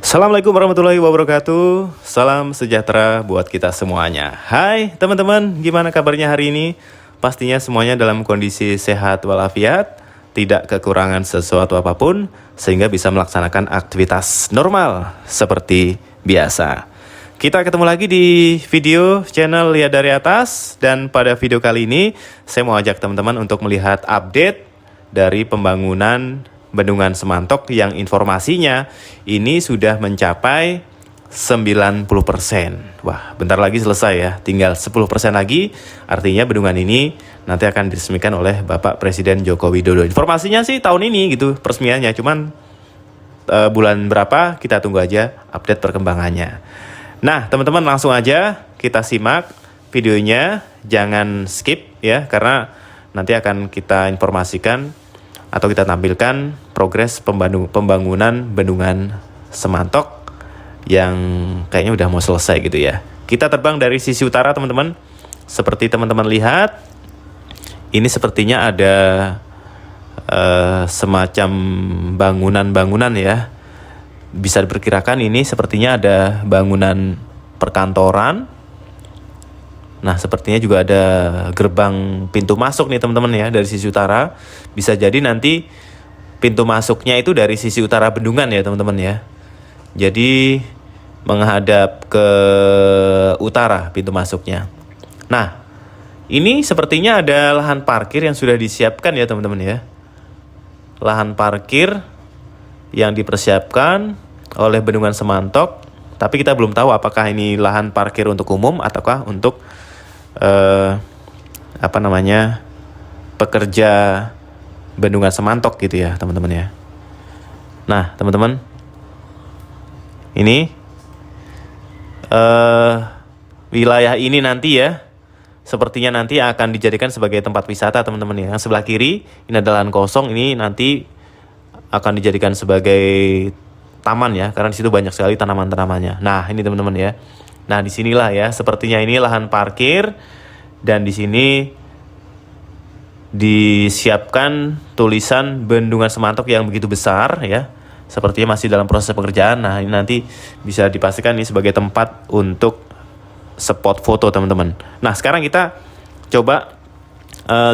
Assalamualaikum warahmatullahi wabarakatuh. Salam sejahtera buat kita semuanya. Hai teman-teman, gimana kabarnya hari ini? Pastinya semuanya dalam kondisi sehat walafiat, tidak kekurangan sesuatu apapun, sehingga bisa melaksanakan aktivitas normal seperti biasa. Kita ketemu lagi di video channel Lihat Dari Atas, dan pada video kali ini saya mau ajak teman-teman untuk melihat update dari pembangunan Bendungan Semantok yang informasinya ini sudah mencapai 90%. Wah, bentar lagi selesai ya. Tinggal 10% lagi. Artinya bendungan ini nanti akan diresmikan oleh Bapak Presiden Joko Widodo. Informasinya sih tahun ini gitu peresmiannya. Cuman bulan berapa kita tunggu aja update perkembangannya. Nah, teman-teman langsung aja kita simak videonya. Jangan skip ya, karena nanti akan kita informasikan atau kita tampilkan progres pembangunan Bendungan Semantok yang kayaknya udah mau selesai gitu ya. Kita terbang dari sisi utara teman-teman. Seperti teman-teman lihat, ini sepertinya ada semacam bangunan-bangunan ya. Bisa diperkirakan ini sepertinya ada bangunan perkantoran. Nah, sepertinya juga ada gerbang pintu masuk nih teman-teman ya dari sisi utara. Bisa jadi nanti pintu masuknya itu dari sisi utara bendungan ya teman-teman ya. Jadi menghadap ke utara pintu masuknya. Nah, ini sepertinya ada lahan parkir yang sudah disiapkan ya teman-teman ya. Lahan parkir yang dipersiapkan oleh Bendungan Semantok. Tapi kita belum tahu apakah ini lahan parkir untuk umum ataukah untuk pekerja Bendungan Semantok gitu ya teman-teman ya. Nah teman-teman, ini wilayah ini nanti ya sepertinya nanti akan dijadikan sebagai tempat wisata teman-teman ya. Yang sebelah kiri ini adalah lahan kosong, ini nanti akan dijadikan sebagai taman ya, karena di situ banyak sekali tanaman-tanamannya. Nah ini teman-teman ya. Nah, disinilah ya, sepertinya ini lahan parkir, dan di sini disiapkan tulisan Bendungan Semantok yang begitu besar ya. Sepertinya masih dalam proses pekerjaan. Nah, ini nanti bisa dipastikan ini sebagai tempat untuk spot foto teman-teman. Nah, sekarang kita coba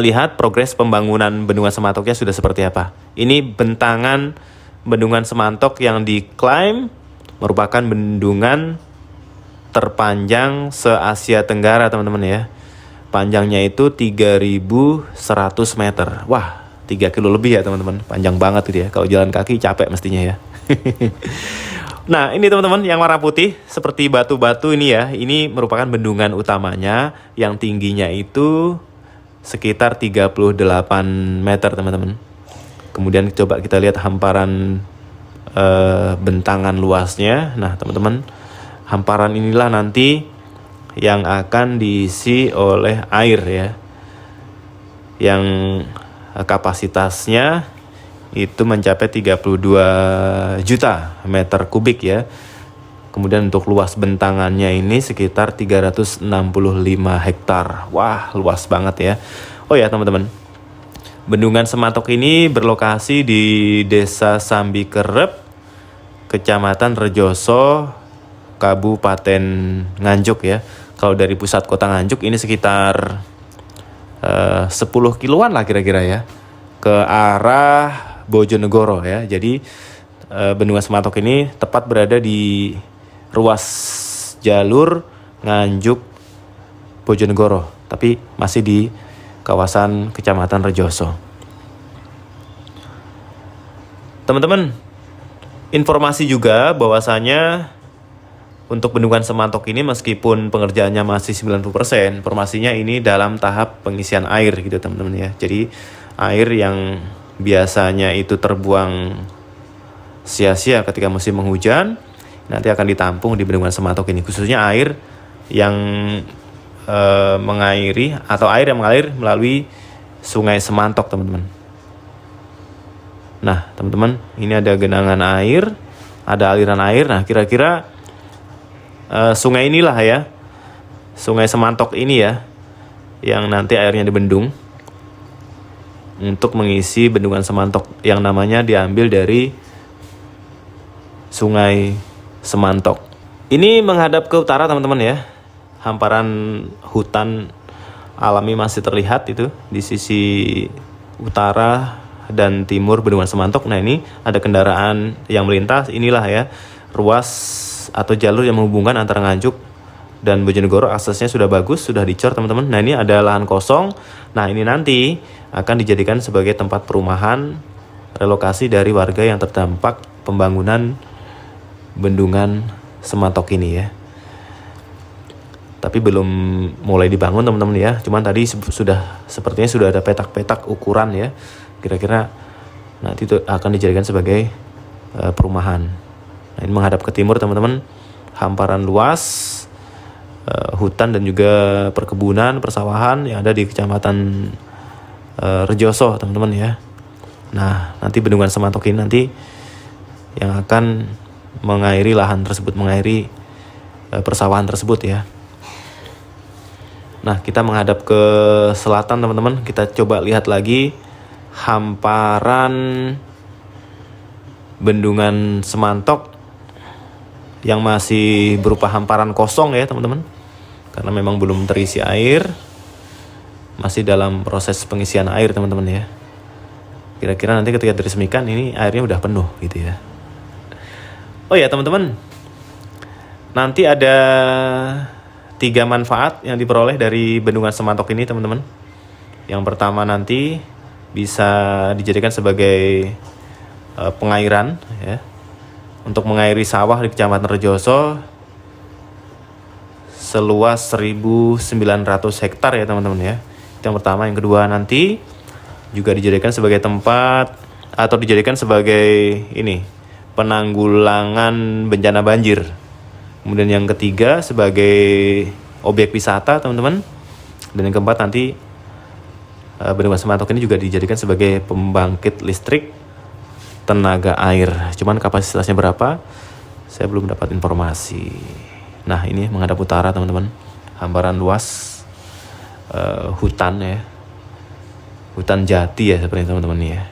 lihat progres pembangunan Bendungan Semantoknya sudah seperti apa. Ini bentangan Bendungan Semantok yang diklaim merupakan bendungan terpanjang se-Asia Tenggara teman-teman ya. Panjangnya itu 3.100 meter. Wah, 3 kilo lebih ya teman-teman. Panjang banget gitu ya. Kalau jalan kaki capek mestinya ya. Nah, ini teman-teman yang warna putih seperti batu-batu ini ya. Ini merupakan bendungan utamanya yang tingginya itu sekitar 38 meter teman-teman. Kemudian coba kita lihat hamparan bentangan luasnya. Nah, teman-teman, hamparan inilah nanti yang akan diisi oleh air ya, yang kapasitasnya itu mencapai 32 juta meter kubik ya. Kemudian untuk luas bentangannya ini sekitar 365 hektar. Wah, luas banget ya. Oh ya teman-teman, Bendungan Semantok ini berlokasi di Desa Sambikerep, Kecamatan Rejoso, Kabupaten Nganjuk ya. Kalau dari pusat kota Nganjuk ini sekitar 10 kiloan lah kira-kira ya, ke arah Bojonegoro ya. Jadi Bendungan Semantok ini tepat berada di ruas jalur Nganjuk Bojonegoro, tapi masih di kawasan Kecamatan Rejoso. Teman-teman, informasi juga bahwasanya untuk Bendungan Semantok ini meskipun pengerjaannya masih 90%, informasinya ini dalam tahap pengisian air gitu teman-teman ya. Jadi air yang biasanya itu terbuang sia-sia ketika musim penghujan nanti akan ditampung di Bendungan Semantok ini, khususnya air yang mengairi atau air yang mengalir melalui Sungai Semantok teman-teman. Nah teman-teman, ini ada genangan air, ada aliran air. Nah kira-kira sungai inilah ya, Sungai Semantok ini ya, yang nanti airnya dibendung untuk mengisi Bendungan Semantok yang namanya diambil dari Sungai Semantok. Ini menghadap ke utara teman-teman ya. Hamparan hutan alami masih terlihat itu di sisi utara dan timur Bendungan Semantok. Nah ini ada kendaraan yang melintas. Inilah ya ruas atau jalur yang menghubungkan antara Nganjuk dan Bojonegoro. Aksesnya sudah bagus, sudah dicor teman-teman. Nah ini ada lahan kosong. Nah ini nanti akan dijadikan sebagai tempat perumahan relokasi dari warga yang terdampak pembangunan Bendungan Semantok ini ya. Tapi belum mulai dibangun teman-teman ya. Cuman tadi sepertinya sudah ada petak-petak ukuran ya. Kira-kira nanti itu akan dijadikan sebagai perumahan. Nah, ini menghadap ke timur teman-teman. Hamparan luas hutan dan juga perkebunan, persawahan yang ada di Kecamatan Rejoso teman-teman ya. Nah, nanti Bendungan Semantok ini nanti yang akan mengairi lahan tersebut, mengairi persawahan tersebut ya. Nah, kita menghadap ke selatan teman-teman. Kita coba lihat lagi hamparan Bendungan Semantok yang masih berupa hamparan kosong ya teman-teman. Karena memang belum terisi air. Masih dalam proses pengisian air teman-teman ya. Kira-kira nanti ketika diresmikan ini airnya udah penuh gitu ya. Oh ya teman-teman, nanti ada 3 manfaat yang diperoleh dari Bendungan Semantok ini teman-teman. Yang pertama nanti bisa dijadikan sebagai pengairan ya, untuk mengairi sawah di Kecamatan Rejoso seluas 1.900 hektar ya teman-teman ya. Itu yang pertama. Yang kedua nanti juga dijadikan sebagai tempat atau dijadikan sebagai ini penanggulangan bencana banjir. Kemudian yang ketiga sebagai objek wisata teman-teman. Dan yang keempat nanti Bendungan Semantok ini juga dijadikan sebagai pembangkit listrik tenaga air. Cuman kapasitasnya berapa? Saya belum dapat informasi. Nah ini menghadap utara teman-teman. Hamparan luas hutan ya. Hutan jati ya seperti teman-teman ya.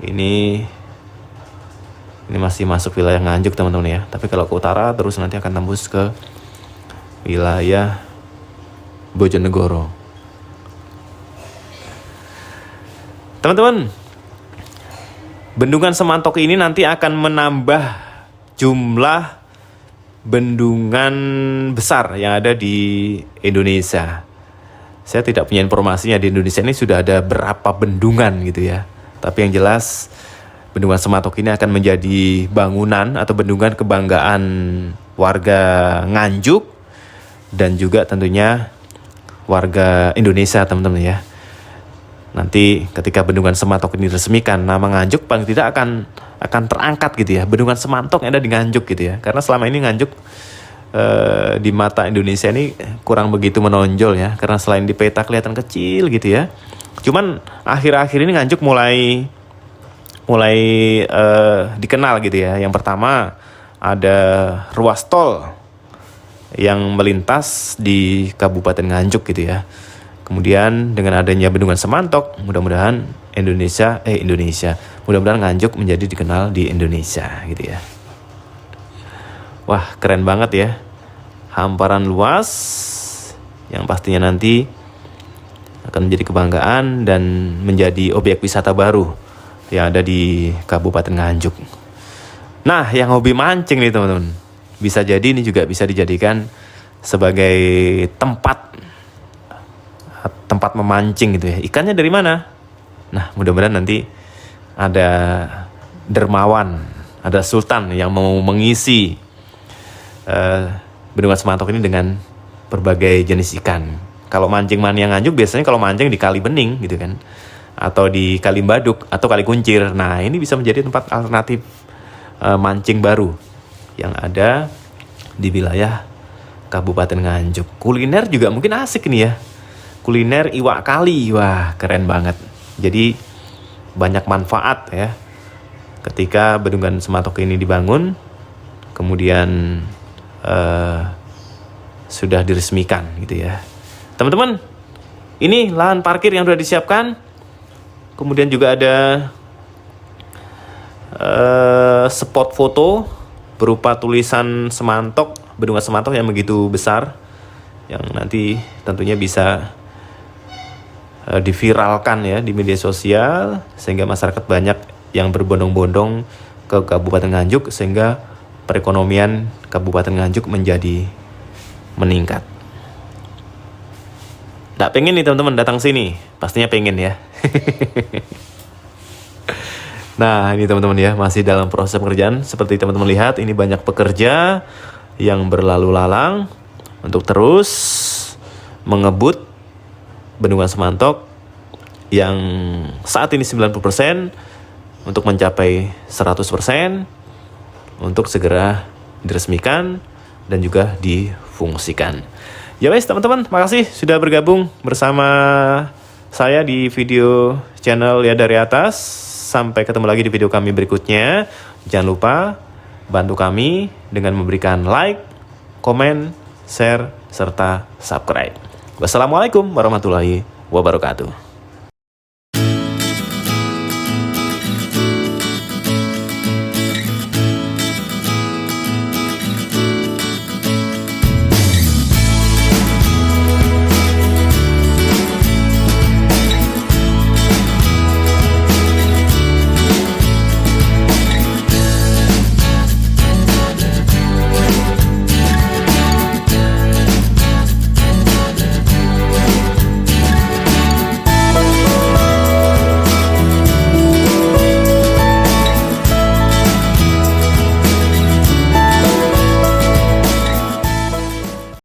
Ini masih masuk wilayah Nganjuk teman-teman ya. Tapi kalau ke utara terus nanti akan tembus ke wilayah Bojonegoro. Teman-teman, Bendungan Semantok ini nanti akan menambah jumlah bendungan besar yang ada di Indonesia. Saya tidak punya informasinya di Indonesia ini sudah ada berapa bendungan gitu ya. Tapi yang jelas Bendungan Semantok ini akan menjadi bangunan atau bendungan kebanggaan warga Nganjuk dan juga tentunya warga Indonesia teman-teman ya. Nanti ketika Bendungan Semantok ini diresmikan, nama Nganjuk paling tidak akan terangkat gitu ya. Bendungan Semantok yang ada di Nganjuk gitu ya. Karena selama ini Nganjuk di mata Indonesia ini kurang begitu menonjol ya. Karena selain di peta kelihatan kecil gitu ya. Cuman akhir-akhir ini Nganjuk mulai dikenal gitu ya. Yang pertama ada ruas tol yang melintas di Kabupaten Nganjuk gitu ya. Kemudian dengan adanya Bendungan Semantok, mudah-mudahan mudah-mudahan Nganjuk menjadi dikenal di Indonesia gitu ya. Wah, keren banget ya. Hamparan luas yang pastinya nanti akan menjadi kebanggaan dan menjadi objek wisata baru yang ada di Kabupaten Nganjuk. Nah, yang hobi mancing nih teman-teman, bisa jadi ini juga bisa dijadikan sebagai tempat memancing gitu ya. Ikannya dari mana? Nah, mudah-mudahan nanti ada dermawan, ada sultan yang mau mengisi Bendungan Semantok ini dengan berbagai jenis ikan. Kalau mancing mania Nganjuk biasanya kalau mancing di Kali Bening gitu kan, atau di Kali Baduk atau Kali Kuncir. Nah, ini bisa menjadi tempat alternatif mancing baru yang ada di wilayah Kabupaten Nganjuk. Kuliner juga mungkin asik nih ya. Kuliner iwak kali, wah keren banget. Jadi banyak manfaat ya ketika Bendungan Semantok ini dibangun, kemudian sudah diresmikan gitu ya. Teman-teman, ini lahan parkir yang sudah disiapkan. Kemudian juga ada spot foto berupa tulisan Semantok, Bendungan Semantok yang begitu besar, yang nanti tentunya bisa diviralkan ya di media sosial, sehingga masyarakat banyak yang berbondong-bondong ke Kabupaten Nganjuk, sehingga perekonomian Kabupaten Nganjuk menjadi meningkat. Nggak pengen nih teman-teman datang sini? Pastinya pengen ya. Nah ini teman-teman ya, masih dalam proses pekerjaan. Seperti teman-teman lihat, ini banyak pekerja yang berlalu lalang untuk terus mengebut Bendungan Semantok yang saat ini 90% untuk mencapai 100% untuk segera diresmikan dan juga difungsikan. Ya guys teman-teman, makasih sudah bergabung bersama saya di video channel Lihat Dari Atas. Sampai ketemu lagi di video kami berikutnya. Jangan lupa bantu kami dengan memberikan like, komen, share, serta subscribe. Wassalamualaikum warahmatullahi wabarakatuh.